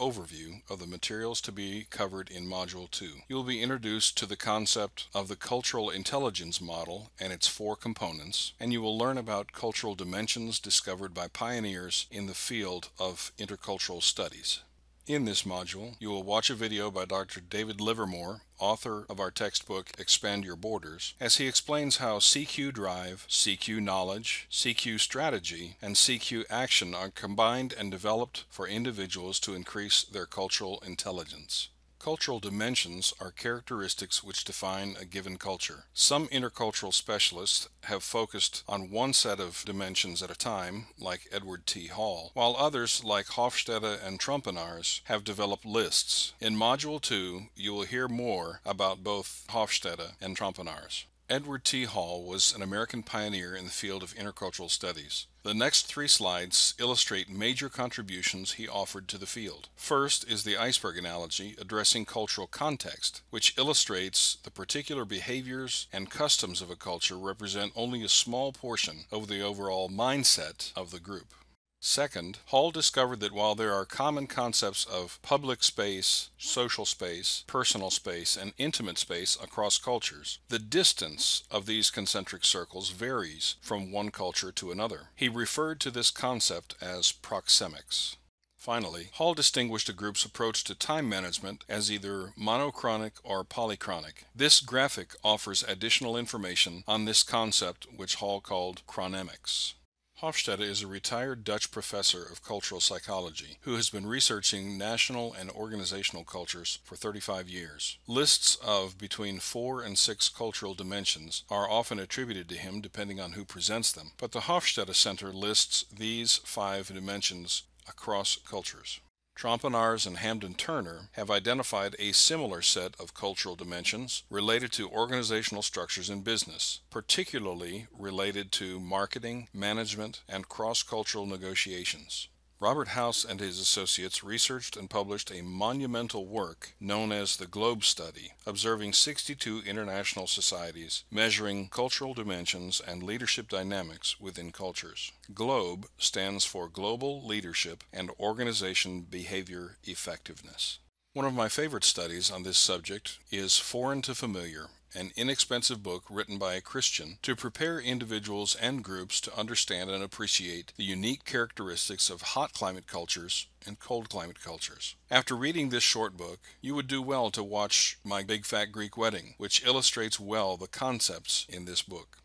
overview of the materials to be covered in Module 2. You will be introduced to the concept of the cultural intelligence model and its 4 components, and you will learn about cultural dimensions discovered by pioneers in the field of intercultural studies. In this module, you will watch a video by Dr. David Livermore, author of our textbook Expand Your Borders, as he explains how CQ drive, CQ knowledge, CQ strategy, and CQ action are combined and developed for individuals to increase their cultural intelligence. Cultural dimensions are characteristics which define a given culture. Some intercultural specialists have focused on one set of dimensions at a time, like Edward T. Hall, while others, like Hofstede and Trompenaars, have developed lists. In Module 2, you will hear more about both Hofstede and Trompenaars. Edward T. Hall was an American pioneer in the field of intercultural studies. The next 3 slides illustrate major contributions he offered to the field. First is the iceberg analogy addressing cultural context, which illustrates the particular behaviors and customs of a culture represent only a small portion of the overall mindset of the group. Second, Hall discovered that while there are common concepts of public space, social space, personal space, and intimate space across cultures, the distance of these concentric circles varies from one culture to another. He referred to this concept as proxemics. Finally, Hall distinguished a group's approach to time management as either monochronic or polychronic. This graphic offers additional information on this concept, which Hall called chronemics. Hofstede is a retired Dutch professor of cultural psychology who has been researching national and organizational cultures for 35 years. Lists of between 4 and 6 cultural dimensions are often attributed to him depending on who presents them, but the Hofstede Center lists these 5 dimensions across cultures. Trompenaars and Hamden Turner have identified a similar set of cultural dimensions related to organizational structures in business, particularly related to marketing, management, and cross-cultural negotiations. Robert House and his associates researched and published a monumental work known as the Globe Study, observing 62 international societies, measuring cultural dimensions and leadership dynamics within cultures. GLOBE stands for Global Leadership and Organization Behavior Effectiveness. One of my favorite studies on this subject is Foreign to Familiar, an inexpensive book written by a Christian to prepare individuals and groups to understand and appreciate the unique characteristics of hot climate cultures and cold climate cultures. After reading this short book, you would do well to watch My Big Fat Greek Wedding, which illustrates well the concepts in this book.